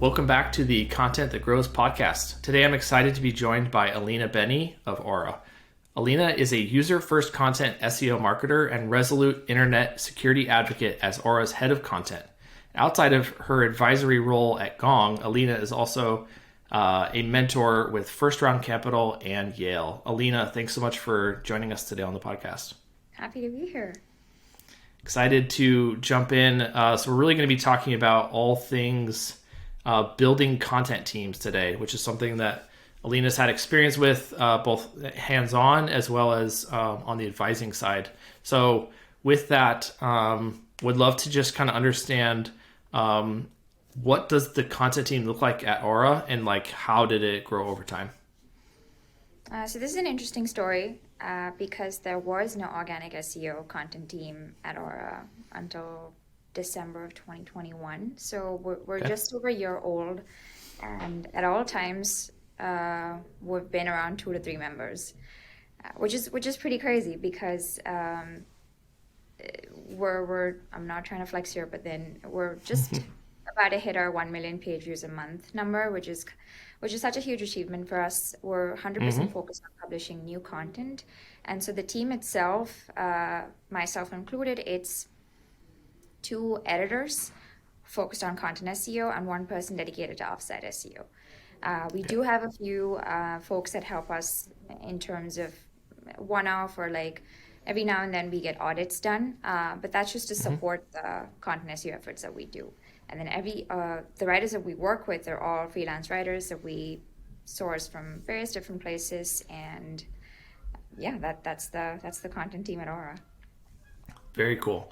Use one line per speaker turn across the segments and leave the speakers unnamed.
Welcome back to the Content That Grows podcast. Today I'm excited to be joined by Alina Benny of Aura. Alina is a user-first content SEO marketer and resolute internet security advocate as Aura's head of content. Outside of her advisory role at Gong, Alina is also a mentor with First Round Capital and Yale. Alina, thanks so much for joining us today on the podcast.
Happy to be here.
Excited to jump in. So we're really going to be talking about all things building content teams today, which is something that Alina's had experience with, both hands-on as well as on the advising side. So with that, would love to just kind of understand what does the content team look like at Aura, and like how did it grow over time?
So this is an interesting story because there was no organic SEO content team at Aura until December of 2021. So we're
Okay.
just over a year old, and at all times we've been around 2 to 3 members, which is pretty crazy because we're I'm not trying to flex here, but then we're just about to hit our 1 million page views a month number, which is such a huge achievement for us. We're 100%
Mm-hmm.
focused on publishing new content, and so the team itself, myself included, it's 2 editors focused on content SEO and 1 person dedicated to offsite SEO. We
Okay.
do have a few folks that help us in terms of one-off, or like every now and then we get audits done, but that's just to
Mm-hmm.
support the content SEO efforts that we do. And then the writers that we work with are all freelance writers that we source from various different places, and yeah, that's the content team at Aura.
Very cool.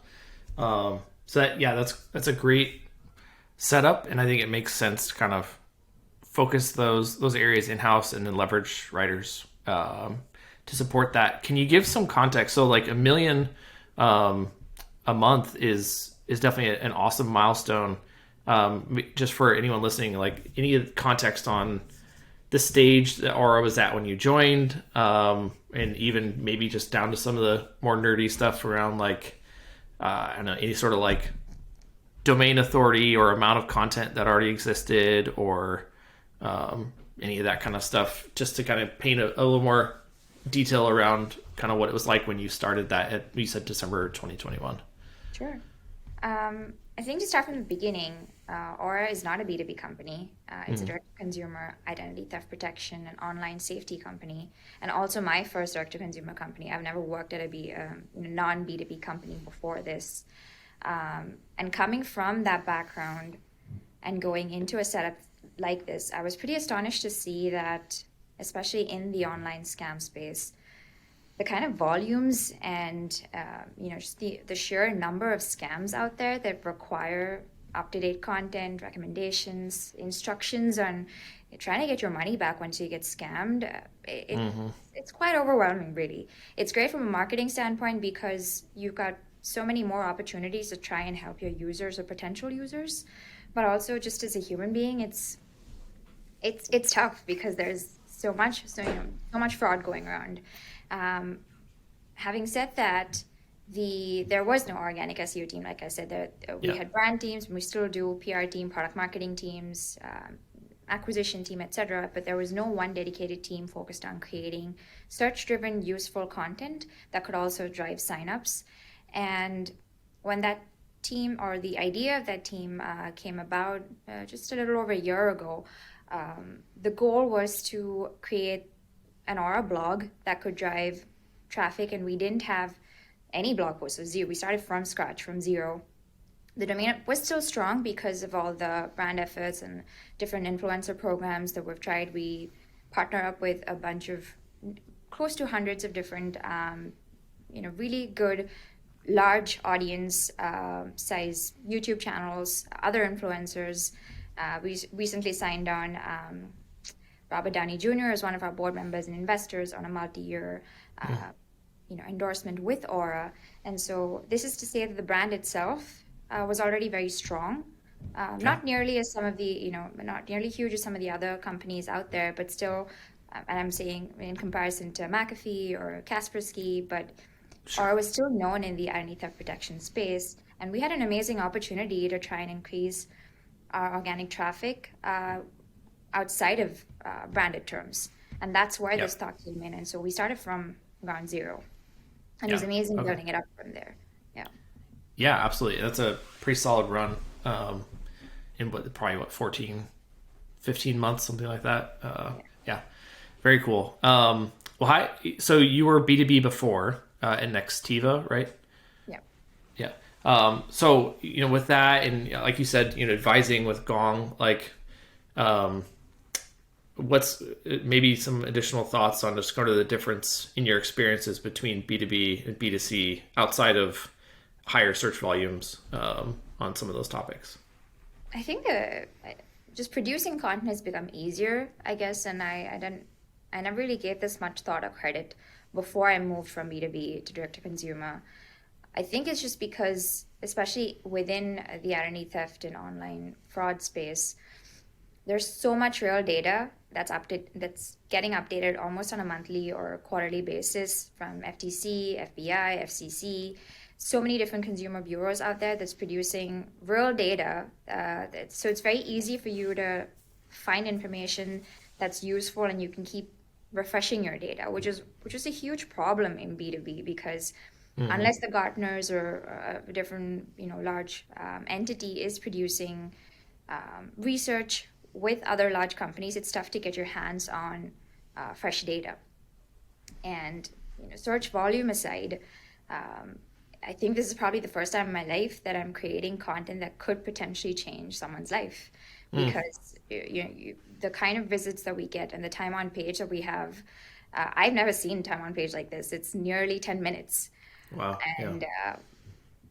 That's a great setup, and I think it makes sense to kind of focus those areas in house and then leverage writers to support that. Can you give some context? So, like, a million a month is definitely an awesome milestone. Just for anyone listening, like any context on the stage that Aura was at when you joined, and even maybe just down to some of the more nerdy stuff around, like, I don't know, any sort of like domain authority or amount of content that already existed, or any of that kind of stuff, just to kind of paint a little more detail around kind of what it was like when you started that at, you said, December 2021.
Sure. I think to start from the beginning, Aura is not a B2B company. It's a
Mm-hmm.
direct-to-consumer identity theft protection and online safety company, and also my first direct-to-consumer company. I've never worked at a non-B2B company before this. And coming from that background and going into a setup like this, I was pretty astonished to see that, especially in the online scam space, the kind of volumes and just the sheer number of scams out there that require up-to-date content, recommendations, instructions on trying to get your money back once you get scammed.
Mm-hmm.
It's quite overwhelming, really. It's great from a marketing standpoint because you've got so many more opportunities to try and help your users or potential users, but also just as a human being, it's tough because there's so much fraud going around. Um, Having said that, there was no organic SEO team. Like I said, we
Yeah.
had brand teams, and we still do PR team, product marketing teams, acquisition team, etc. But there was no one dedicated team focused on creating search-driven, useful content that could also drive signups. And when that team, or the idea of that team, came about just a little over a year ago, the goal was to create an Aura blog that could drive traffic, and we didn't have any blog posts. So zero. We started from scratch, from zero. The domain was still strong because of all the brand efforts and different influencer programs that we've tried. We partner up with a bunch of, close to hundreds of different, really good, large audience size YouTube channels, other influencers. We recently signed on Robert Downey Jr. as one of our board members and investors on a multi-year endorsement with Aura. And so this is to say that the brand itself was already very strong.
Okay.
Not nearly as some of the, not nearly huge as some of the other companies out there, but still, and I'm saying in comparison to McAfee or Kaspersky, but
Sure.
Aura was still known in the identity theft protection space. And we had an amazing opportunity to try and increase our organic traffic outside of branded terms. And that's where this
Yep.
thought came in. And so we started from ground zero. And it was
Yeah.
amazing
Okay.
building it up from there. Yeah.
Yeah, absolutely. That's a pretty solid run. In probably 14, 15 months, something like that.
Yeah.
Yeah, very cool. Well, hi. So you were B2B before at Nextiva, right?
Yeah.
Yeah. So with that, and like you said, advising with Gong, like, um, what's maybe some additional thoughts on just kind of the difference in your experiences between B2B and B2C outside of higher search volumes on some of those topics?
I think just producing content has become easier, I guess, and I never really gave this much thought or credit before I moved from B2B to direct to consumer. I think it's just because, especially within the identity theft and online fraud space, there's so much real data that's getting updated almost on a monthly or quarterly basis from FTC, FBI, FCC, so many different consumer bureaus out there that's producing real data. So it's very easy for you to find information that's useful, and you can keep refreshing your data, which is a huge problem in B2B because
Mm-hmm.
unless the Gartners or a different large entity is producing research with other large companies, it's tough to get your hands on fresh data. And search volume aside, um, I think this is probably the first time in my life that I'm creating content that could potentially change someone's life,
Mm.
because the kind of visits that we get and the time on page that we have, I've never seen time on page like this. It's nearly 10 minutes,
Wow. Yeah.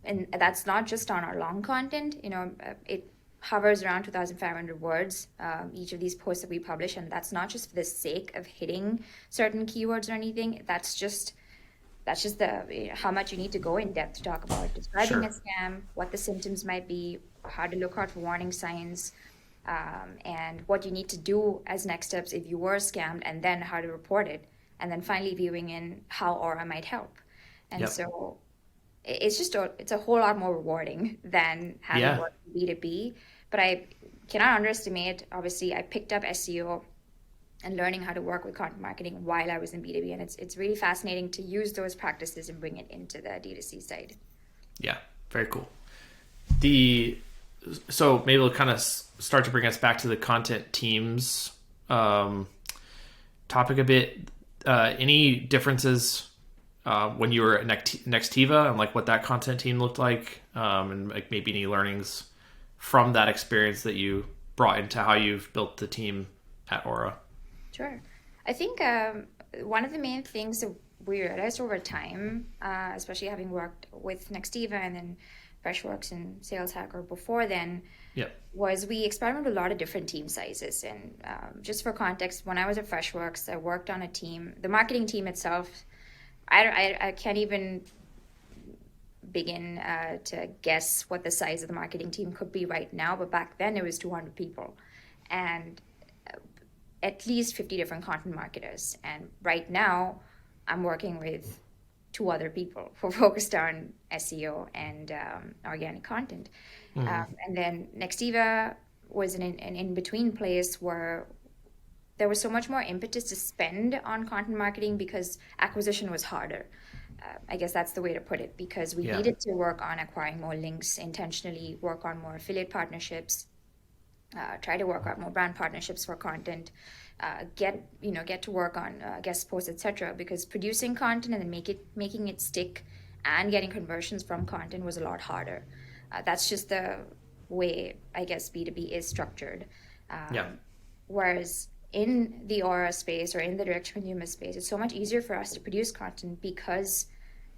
and that's not just on our long content. It hovers around 2,500 words, each of these posts that we publish, and that's not just for the sake of hitting certain keywords or anything. That's just the how much you need to go in depth to talk about describing a
Sure.
scam, what the symptoms might be, how to look out for warning signs, and what you need to do as next steps if you were scammed, and then how to report it, and then finally viewing in how Aura might help. And
Yep.
so it's a whole lot more rewarding than having
Yeah.
worked in B2B. But I cannot underestimate, obviously, I picked up SEO and learning how to work with content marketing while I was in B2B. And it's really fascinating to use those practices and bring it into the D2C side.
Yeah. Very cool. The So maybe we'll kind of start to bring us back to the content teams um, topic a bit. Any differences when you were at Nextiva and like what that content team looked like, and like maybe any learnings from that experience that you brought into how you've built the team at Aura?
Sure. I think one of the main things that we realized over time, especially having worked with Nextiva and then Freshworks and Sales Hacker before then,
Yep.
was we experimented with a lot of different team sizes. And just for context, when I was at Freshworks, I worked on a team, the marketing team itself. I can't even begin to guess what the size of the marketing team could be right now, but back then it was 200 people and at least 50 different content marketers. And right now, I'm working with two other people who are focused on SEO and organic content.
Mm-hmm.
And then Nextiva was an in-between place where there was so much more impetus to spend on content marketing because acquisition was harder. I guess that's the way to put it, because we
Yeah.
needed to work on acquiring more links intentionally, work on more affiliate partnerships, try to work out more brand partnerships for content, get to work on guest posts, etc. Because producing content and then making it stick and getting conversions from content was a lot harder. That's just the way I guess B2B is structured.
Yeah.
Whereas in the Aura space or in the direct consumer space, it's so much easier for us to produce content because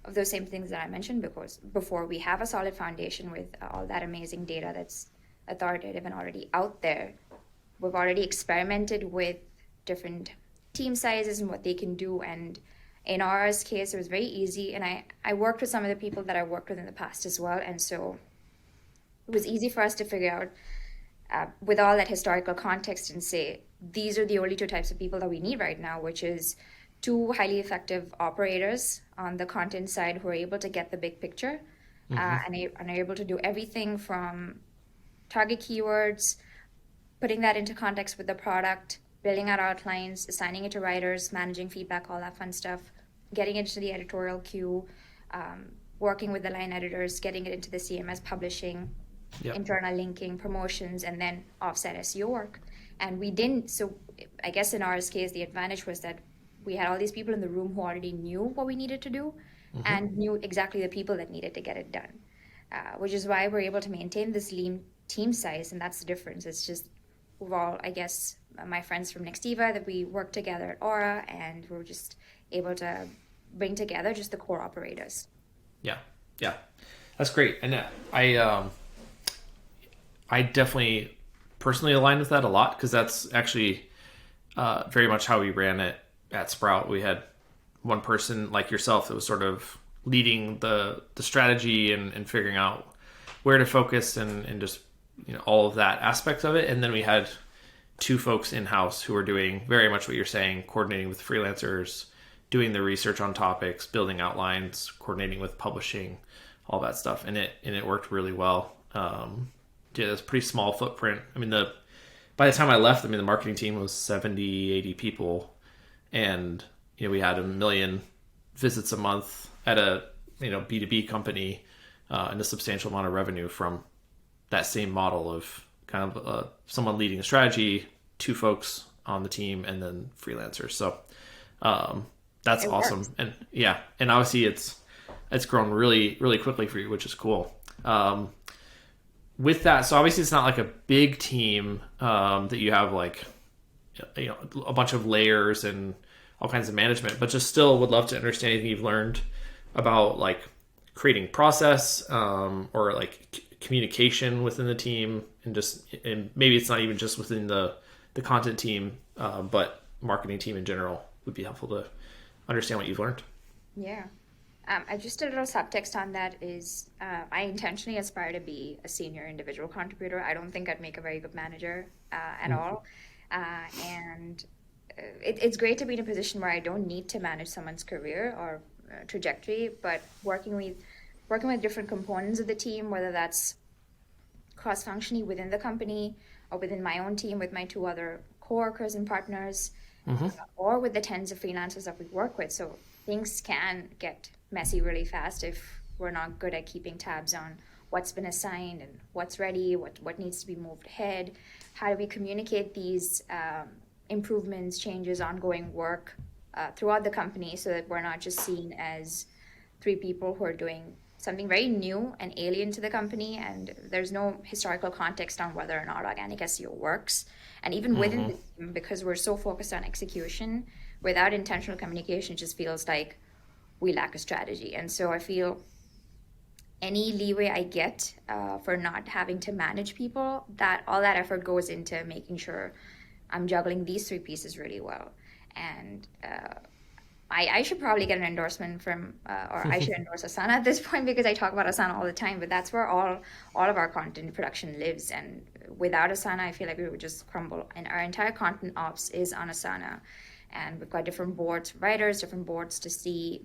of those same things that I mentioned. Because before, we have a solid foundation with all that amazing data that's authoritative and already out there. We've already experimented with different team sizes and what they can do. And in Aura's case, it was very easy. And I worked with some of the people that I worked with in the past as well. And so it was easy for us to figure out with all that historical context and say, these are the only two types of people that we need right now, which is two highly effective operators on the content side who are able to get the big picture
Mm-hmm.
and are able to do everything from target keywords, putting that into context with the product, building out outlines, assigning it to writers, managing feedback, all that fun stuff, getting it into the editorial queue, working with the line editors, getting it into the CMS publishing,
Yep.
internal linking, promotions, and then offset SEO work. And we didn't, so I guess in our case, the advantage was that we had all these people in the room who already knew what we needed to do and knew exactly the people that needed to get it done, which is why we're able to maintain this lean team size. And that's the difference. It's just, we've all, I guess, my friends from Nextiva that we work together at Aura, and we're just able to bring together just the core operators.
Yeah. Yeah. That's great. And I definitely personally align with that a lot, because that's actually very much how we ran it at Sprout. We had one person like yourself that was sort of leading the strategy and figuring out where to focus and just all of that aspect of it. And then we had two folks in-house who were doing very much what you're saying, coordinating with freelancers, doing the research on topics, building outlines, coordinating with publishing, all that stuff. And it worked really well. Yeah, it's a pretty small footprint. I mean, by the time I left, the marketing team was 70, 80 people, and we had 1 million visits a month at a B2B company, and a substantial amount of revenue from that same model of kind of someone leading the strategy, two folks on the team, and then freelancers. So that's awesome.
Works.
And yeah, and obviously it's grown really, really quickly for you, which is cool. With that, so obviously it's not like a big team that you have like a bunch of layers and all kinds of management, but just still would love to understand anything you've learned about like creating process, or like communication within the team, and maybe it's not even just within the content team, but marketing team in general would be helpful to understand what you've learned.
Yeah. Just a little subtext on that is I intentionally aspire to be a senior individual contributor. I don't think I'd make a very good manager at all. And it's great to be in a position where I don't need to manage someone's career or trajectory, but working with different components of the team, whether that's cross-functionally within the company or within my own team with my two other coworkers and partners, or with the tens of freelancers that we work with. So things can get messy really fast if we're not good at keeping tabs on what's been assigned and what's ready, what needs to be moved ahead. How do we communicate these improvements, changes, ongoing work throughout the company, so that we're not just seen as three people who are doing something very new and alien to the company, and there's no historical context on whether or not organic SEO works. And even within the team, because we're so focused on execution, without intentional communication, it just feels like we lack a strategy. And so I feel any leeway I get for not having to manage people, that all that effort goes into making sure I'm juggling these three pieces really well. And I should probably get an endorsement from, or I should endorse Asana at this point, because I talk about Asana all the time, but that's where all of our content production lives. And without Asana, I feel like we would just crumble. And our entire content ops is on Asana. And we've got different boards for writers, different boards to see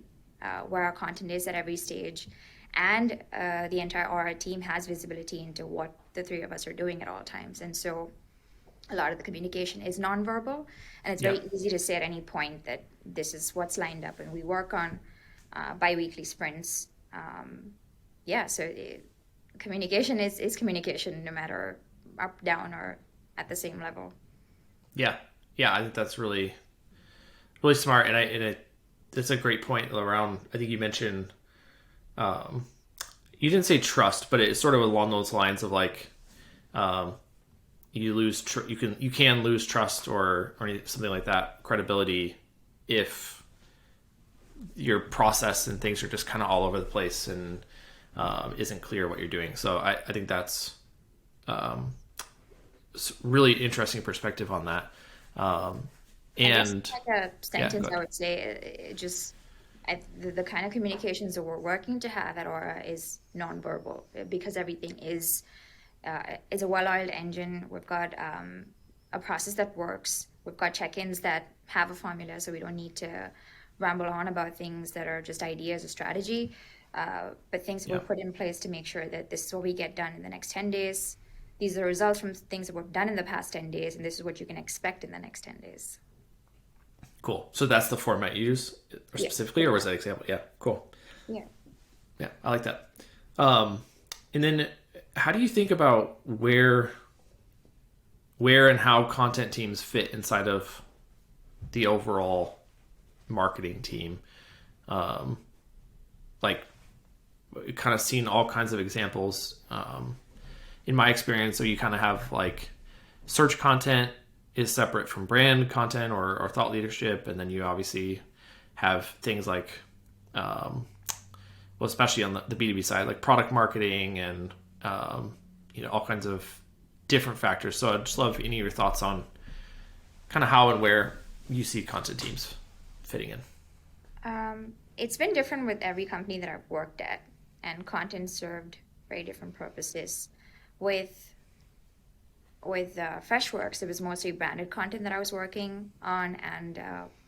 where our content is at every stage. And the entire Aura team has visibility into what the three of us are doing at all times. And so a lot of the communication is nonverbal, and it's very easy to say at any point that this is what's lined up, and we work on bi-weekly sprints. So communication is communication, no matter up, down, or at the same level.
Yeah, I think that's really, really smart, and it's a great point around. I think you mentioned, you didn't say trust, but it's sort of along those lines of like, you can lose trust or something like that, credibility, if your process and things are just kind of all over the place and isn't clear what you're doing. So I think that's really interesting perspective on that.
And like a sentence, I would say, the kind of communications that we're working to have at Aura is nonverbal, because everything is a well-oiled engine. We've got a process that works. We've got check-ins that have a formula, so we don't need to ramble on about things that are just ideas or strategy. But things we'll put in place to make sure that this is what we get done in the next 10 days. these are results from things that were done in the past 10 days, and this is what you can expect in the next 10 days.
Cool. So that's the format you use
Yeah.
specifically, or was that example? Yeah. Cool.
Yeah.
Yeah, I like that. And then how do you think about where and how content teams fit inside of the overall marketing team? Like, kind of seen all kinds of examples in my experience. So you kind of have like search content is separate from brand content or thought leadership, and then you obviously have things like, well, especially on the B2B side, like product marketing and all kinds of different factors. So I'd just love any of your thoughts on kind of how and where you see content teams fitting in.
It's been different with every company that I've worked at, and content served very different purposes. With Freshworks, it was mostly branded content that I was working on, and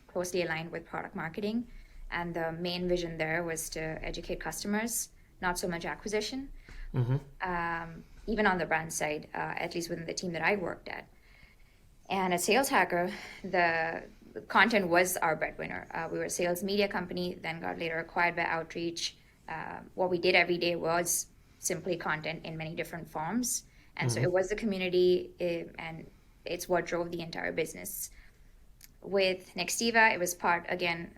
closely aligned with product marketing. And the main vision there was to educate customers, not so much acquisition. Even on the brand side, at least within the team that I worked at. And at Sales Hacker, the content was our breadwinner. We were a sales media company, then got later acquired by Outreach. What we did every day was simply content in many different forms. And so it was the community, and it's what drove the entire business. With Nextiva, it was part, again,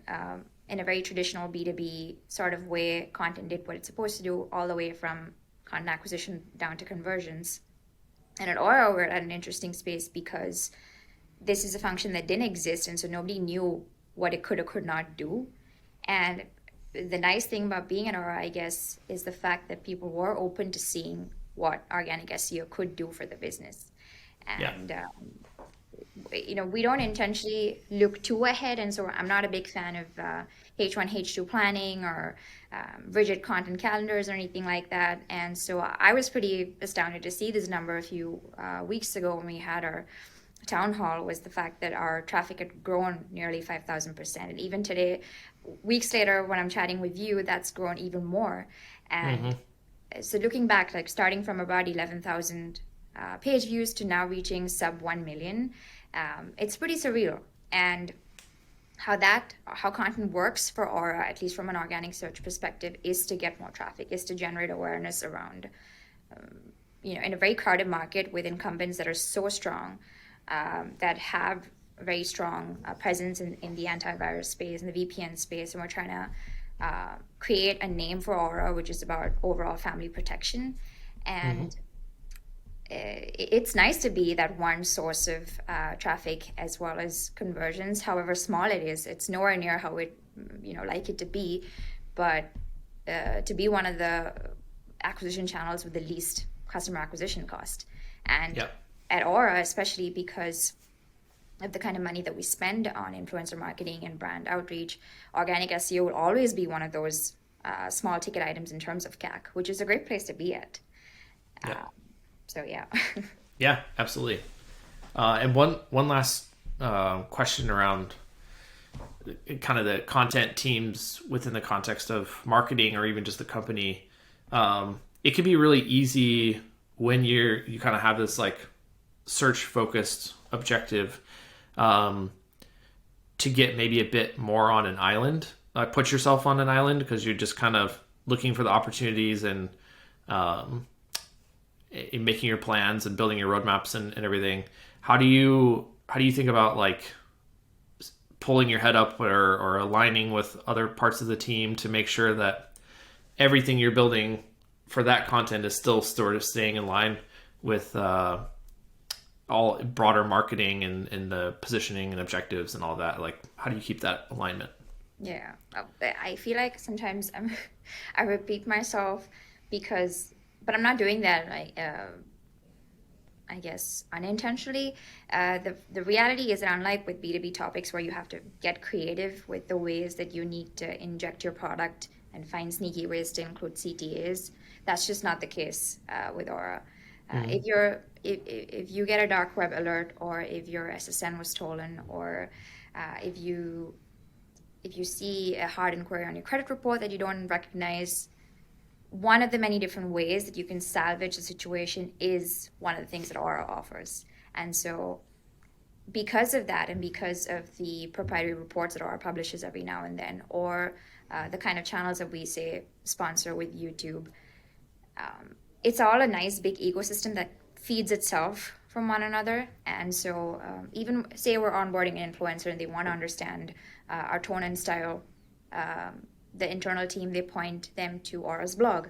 in a very traditional B2B sort of way. Content did what it's supposed to do, all the way from content acquisition down to conversions. And at Aura, we're at an interesting space because this is a function that didn't exist, and so nobody knew what it could or could not do. And the nice thing about being at Aura, I guess, is the fact that people were open to seeing what organic SEO could do for the business. And we don't intentionally look too ahead, and so I'm not a big fan of H1, H2 planning or rigid content calendars or anything like that. And so I was pretty astounded to see this number a few weeks ago when we had our town hall, was the fact that our traffic had grown nearly 5,000%. And even today, weeks later, when I'm chatting with you, that's grown even more. And so looking back, like starting from about 11,000 page views to now reaching sub 1 million, it's pretty surreal. And how content works for Aura, at least from an organic search perspective, is to get more traffic, is to generate awareness around, in a very crowded market with incumbents that are so strong, that have a very strong presence in the antivirus space, in the VPN space, and we're trying to create a name for Aura, which is about overall family protection. And it's nice to be that one source of traffic as well as conversions, however small it is. It's nowhere near how it, like it to be, but to be one of the acquisition channels with the least customer acquisition cost. And at Aura, especially because of the kind of money that we spend on influencer marketing and brand outreach, organic SEO will always be one of those small ticket items in terms of CAC, which is a great place to be at. So yeah.
Yeah, absolutely. And one last question around kind of the content teams within the context of marketing or even just the company. It can be really easy when you kind of have this like search focused objective to get maybe a bit more on an island, put yourself on an island, because you're just kind of looking for the opportunities and in making your plans and building your roadmaps and everything. How do you think about like pulling your head up or aligning with other parts of the team to make sure that everything you're building for that content is still sort of staying in line with all broader marketing and the positioning and objectives and all that? Like, how do you keep that alignment?
Yeah, I feel like sometimes I repeat myself but I'm not doing that. I guess unintentionally. The reality is that unlike with B2B topics where you have to get creative with the ways that you need to inject your product and find sneaky ways to include CTAs, that's just not the case with Aura. If you get a dark web alert, or if your SSN was stolen, or if you see a hard inquiry on your credit report that you don't recognize, one of the many different ways that you can salvage a situation is one of the things that Aura offers. And so because of that, and because of the proprietary reports that Aura publishes every now and then, or the kind of channels that we say sponsor with YouTube, it's all a nice big ecosystem that feeds itself from one another. And so even say we're onboarding an influencer and they want to understand our tone and style, the internal team, they point them to Aura's blog.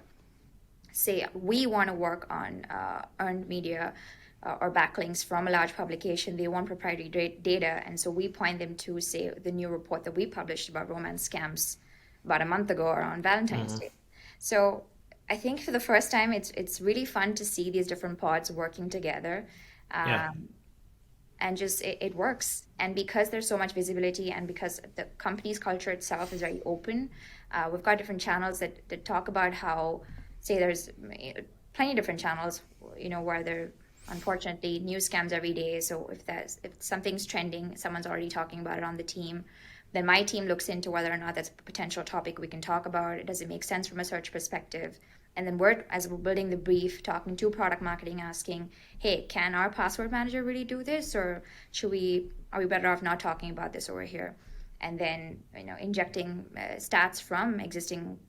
Say we want to work on earned media or backlinks from a large publication, they want proprietary data, and so we point them to, say, the new report that we published about romance scams about a month ago around Valentine's Day. So I think for the first time, it's really fun to see these different pods working together, and just it works. And because there's so much visibility, and because the company's culture itself is very open, we've got different channels that talk about how, say, there's plenty of different channels, where they're unfortunately news scams every day. So if something's trending, someone's already talking about it on the team, then my team looks into whether or not that's a potential topic we can talk about. Does it make sense from a search perspective? And then as we're building the brief, talking to product marketing, asking, hey, can our password manager really do this, or are we better off not talking about this over here? And then injecting stats from existing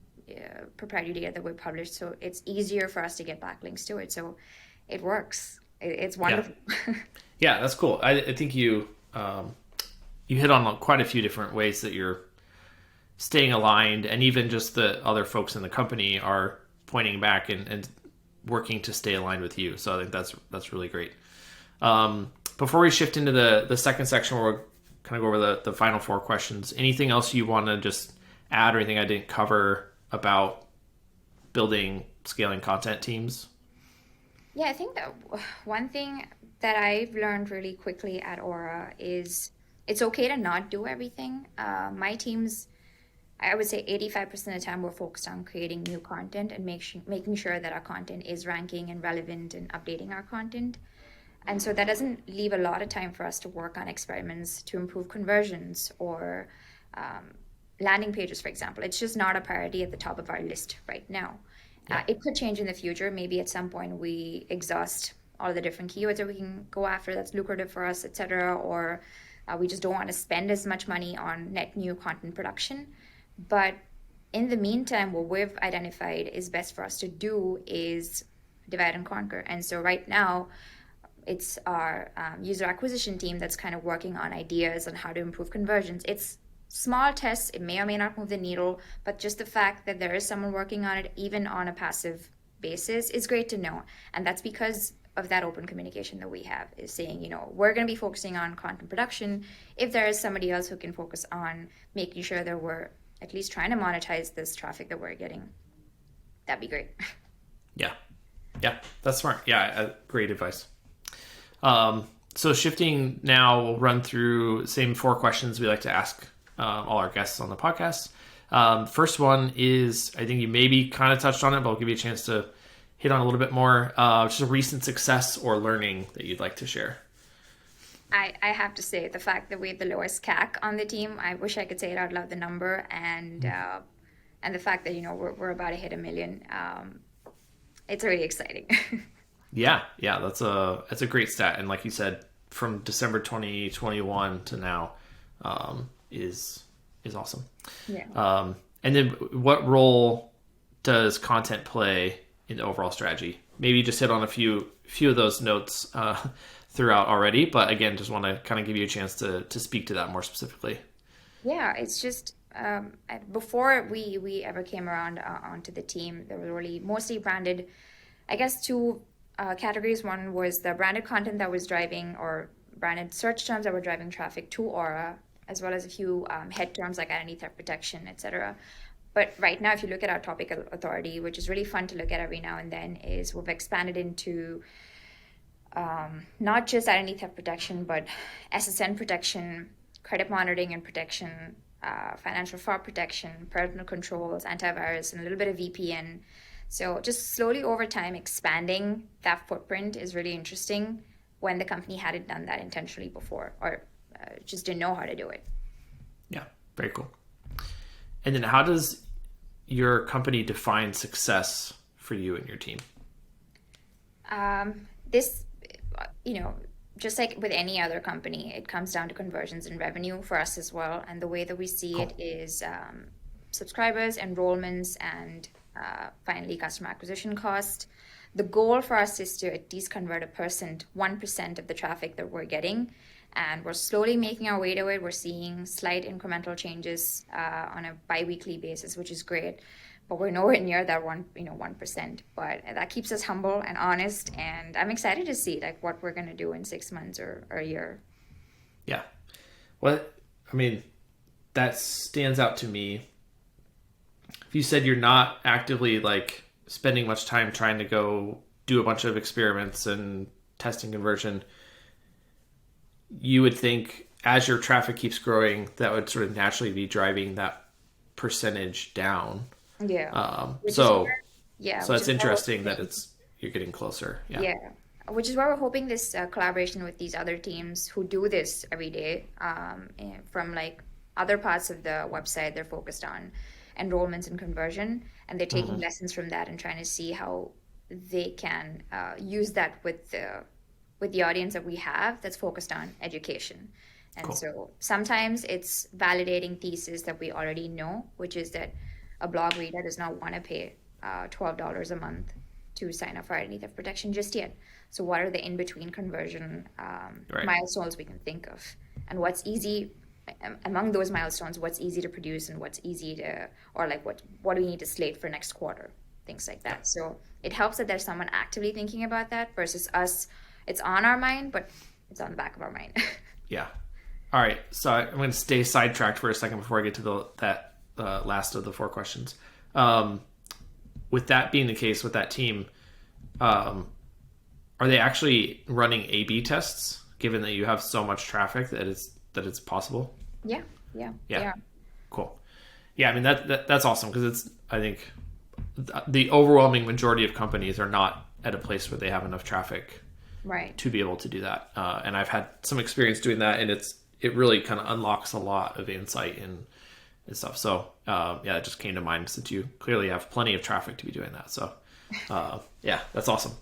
proprietary data that we published, so it's easier for us to get backlinks to it. So it works. It's wonderful.
Yeah, that's cool. I think you hit on quite a few different ways that you're staying aligned, and even just the other folks in the company are pointing back and working to stay aligned with you. So I think that's really great. Before we shift into the second section, where we'll kind of go over the final 4 questions, anything else you want to just add, or anything I didn't cover about building, scaling content teams?
Yeah, I think that one thing that I've learned really quickly at Aura is it's okay to not do everything. My teams, I would say 85% of the time, we're focused on creating new content and making sure that our content is ranking and relevant and updating our content. And so that doesn't leave a lot of time for us to work on experiments to improve conversions or landing pages, for example. It's just not a priority at the top of our list right now. It could change in the future. Maybe at some point we exhaust all the different keywords that we can go after that's lucrative for us, etc. Or we just don't want to spend as much money on net new content production. But in the meantime, what we've identified is best for us to do is divide and conquer. And so right now, it's our user acquisition team that's kind of working on ideas on how to improve conversions. It's small tests, it may or may not move the needle, but just the fact that there is someone working on it, even on a passive basis, is great to know. And that's because of that open communication that we have, is saying, we're going to be focusing on content production. If there is somebody else who can focus on making sure that we're at least trying to monetize this traffic that we're getting, that'd be great. Yeah,
that's smart. Yeah, great advice. So shifting now, we'll run through the same 4 questions we like to ask all our guests on the podcast. First one is, I think you maybe kind of touched on it, but I'll give you a chance to hit on a little bit more. Just a recent success or learning that you'd like to share.
I have to say, the fact that we have the lowest CAC on the team, I wish I could say it out loud, the number, and the fact that we're about to hit 1 million. It's really exciting.
Yeah, that's a great stat, and like you said, from December 2021 to now, is awesome.
Yeah.
And then what role does content play in the overall strategy? Maybe just hit on a few of those notes throughout already, but again, just want to kind of give you a chance to speak to that more specifically.
Yeah, it's just before we ever came around onto the team, there were really mostly branded, I guess, 2 categories. One was the branded content that was driving, or branded search terms that were driving traffic to Aura, as well as a few head terms like identity theft protection, etc. But right now, if you look at our topic authority, which is really fun to look at every now and then, is we've expanded into not just identity theft protection, but SSN protection, credit monitoring and protection, financial fraud protection, parental controls, antivirus, and a little bit of VPN. So just slowly over time, expanding that footprint is really interesting when the company hadn't done that intentionally before, or just didn't know how to do it.
Yeah, very cool. And then how does your company define success for you and your team?
This, just like with any other company, it comes down to conversions and revenue for us as well. And the way that we see it
Cool.
is subscribers, enrollments, and finally customer acquisition cost. The goal for us is to at least convert 1% of the traffic that we're getting. And we're slowly making our way to it. We're seeing slight incremental changes on a bi-weekly basis, which is great. But we're nowhere near that 1%. But that keeps us humble and honest. And I'm excited to see like what we're going to do in 6 months or a year.
Yeah. Well, I mean, that stands out to me. If you said you're not actively like spending much time trying to go do a bunch of experiments and testing conversion, you would think as your traffic keeps growing, that would sort of naturally be driving that percentage down.
Yeah. Which is
So
where, yeah,
so
which
it's
is where we're
interesting that
hoping.
you're getting closer. Yeah.
Yeah, which is why we're hoping this collaboration with these other teams who do this every day, from like other parts of the website, they're focused on enrollments and conversion, and they're taking
Hmm.
lessons from that and trying to see how they can use that with the audience that we have that's focused on education. And
Cool.
so sometimes it's validating thesis that we already know, which is that a blog reader does not want to pay $12 a month to sign up for identity theft protection just yet. So, what are the in between conversion
Right.
milestones we can think of? And what's easy among those milestones, what's easy to produce and what's easy to, or like what do we need to slate for next quarter? Things like
Yeah.
that. So, it helps that there's someone actively thinking about that versus us. It's on our mind, but it's on the back of our mind.
Yeah. All right. So I'm going to stay sidetracked for a second before I get to that last of the four questions. Um, with that being the case with that team, are they actually running A/B tests? Given that you have so much traffic that it's possible.
Yeah, yeah, they
Yeah.
are.
Cool. Yeah. I mean that's awesome because it's I think the overwhelming majority of companies are not at a place where they have enough traffic
Right.
to be able to do that. And I've had some experience doing that, and it really kind of unlocks a lot of insight and stuff. So yeah, it just came to mind since you clearly have plenty of traffic to be doing that. So yeah, that's awesome.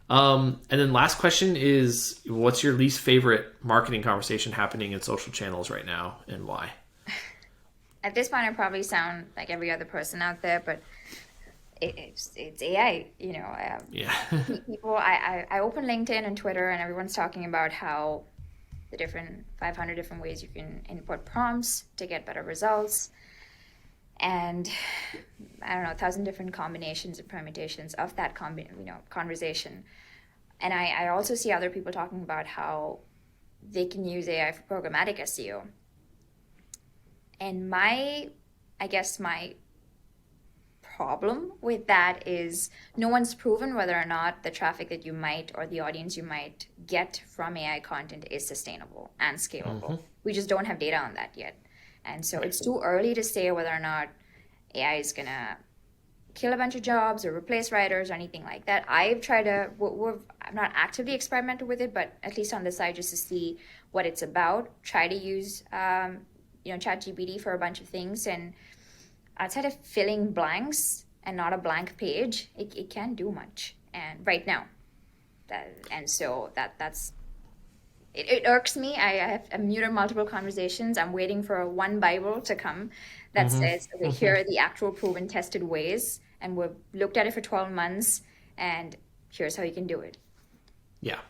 And then last question is, what's your least favorite marketing conversation happening in social channels right now, and why?
At this point, I probably sound like every other person out there, but it's AI.
Yeah.
People. I open LinkedIn and Twitter, and everyone's talking about how the different 500 different ways you can input prompts to get better results, and I don't know, 1,000 different combinations and permutations of that conversation. And I also see other people talking about how they can use AI for programmatic SEO. And I guess my problem with that is no one's proven whether or not the traffic that you might or the audience you might get from AI content is sustainable and scalable. We just don't have data on that yet. And so
Right.
it's too early to say whether or not AI is going to kill a bunch of jobs or replace writers or anything like that. I've not actively experimented with it, but at least on the side just to see what it's about, try to use, ChatGPT for a bunch of things. And outside of filling blanks and not a blank page, it can't do much. And right now, that's it irks me. I've muted multiple conversations. I'm waiting for one Bible to come that says, okay, here are the actual proven tested ways, and we've looked at it for 12 months, and here's how you can do it.
Yeah.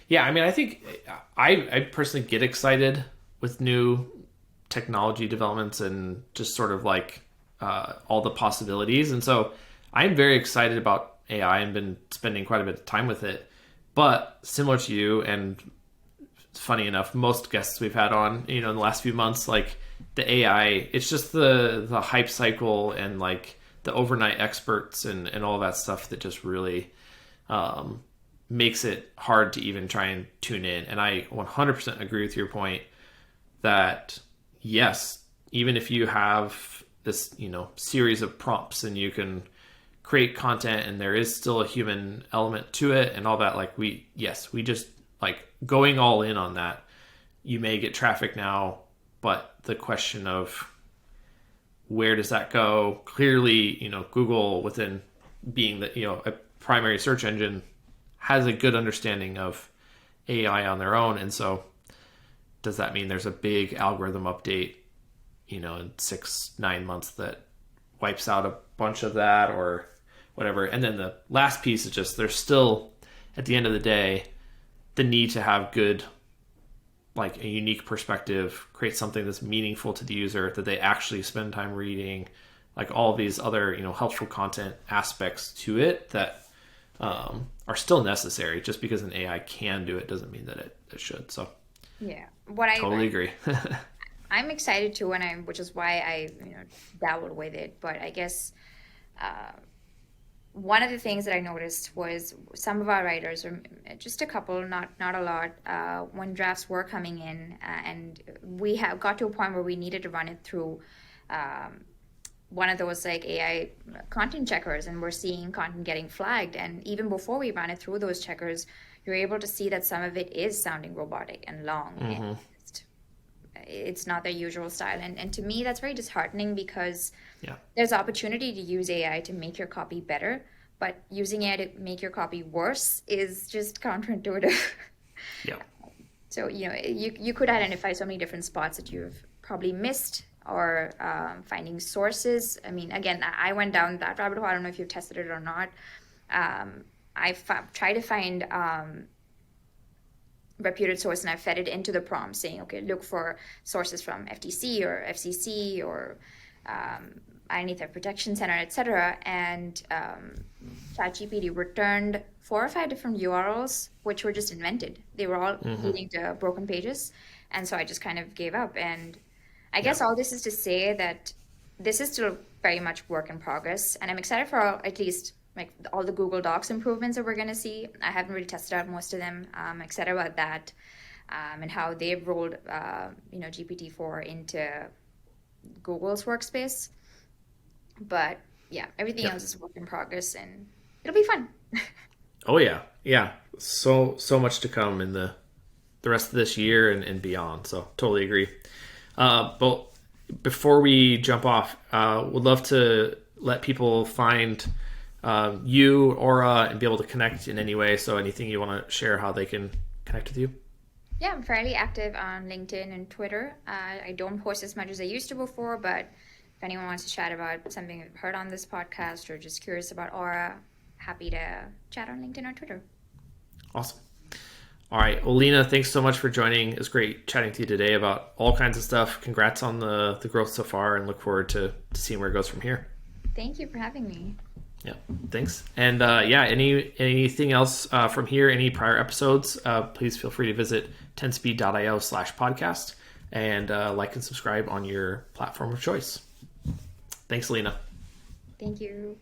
Yeah. I mean, I think I personally get excited with new technology developments and just sort of like all the possibilities. And so I'm very excited about AI and been spending quite a bit of time with it. But similar to you, and funny enough, most guests we've had on, in the last few months, like the AI, it's just the hype cycle and like the overnight experts and all that stuff that just really makes it hard to even try and tune in. And I 100% agree with your point that yes, even if you have this, series of prompts and you can create content and there is still a human element to it and all that, like we just like going all in on that. You may get traffic now, but the question of where does that go? Clearly, Google, within being a primary search engine, has a good understanding of AI on their own. And so does that mean there's a big algorithm update, in 6-9 months that wipes out a bunch of that or whatever? And then the last piece is just, there's still, at the end of the day, the need to have good, like a unique perspective, create something that's meaningful to the user, that they actually spend time reading, like all these other, helpful content aspects to it that are still necessary. Just because an AI can do it doesn't mean that it should. So
Yeah.
totally agree.
I'm excited too, which is why I dabbled with it. But I guess one of the things that I noticed was some of our writers, or just a couple, not a lot, when drafts were coming in, and we have got to a point where we needed to run it through one of those like AI content checkers, and we're seeing content getting flagged. And even before we ran it through those checkers, you're able to see that some of it is sounding robotic and long. And it's not their usual style. And to me, that's very disheartening, because there's opportunity to use AI to make your copy better, but using AI to make your copy worse is just counterintuitive.
Yeah.
So, you could identify so many different spots that you've probably missed, or finding sources. I mean, again, I went down that rabbit hole. I don't know if you've tested it or not. Tried to find reputed source, and I fed it into the prompt saying, okay, look for sources from FTC or FCC or Identity Theft Protection Center, etc. And ChatGPT returned 4 or 5 different URLs, which were just invented. They were all leading to broken pages. And so I just kind of gave up. And I guess all this is to say that this is still very much work in progress. And I'm excited for at least like all the Google Docs improvements that we're going to see. I haven't really tested out most of them. I'm excited about that, and how they've rolled, GPT-4 into Google's workspace. But yeah, everything else is work in progress, and it'll be fun.
Oh yeah. So much to come in the rest of this year and beyond. So totally agree. But before we jump off, would love to let people find you, Aura, and be able to connect in any way. So anything you want to share, how they can connect with you?
Yeah, I'm fairly active on LinkedIn and Twitter. I don't post as much as I used to before, but if anyone wants to chat about something they've heard on this podcast or just curious about Aura, happy to chat on LinkedIn or Twitter.
Awesome. All right. Well, Lina, thanks so much for joining. It was great chatting to you today about all kinds of stuff. Congrats on the growth so far, and look forward to seeing where it goes from here.
Thank you for having me.
Yeah, thanks. And anything else from here, any prior episodes, please feel free to visit 10speed.io/podcast and like and subscribe on your platform of choice. Thanks, Lina.
Thank you.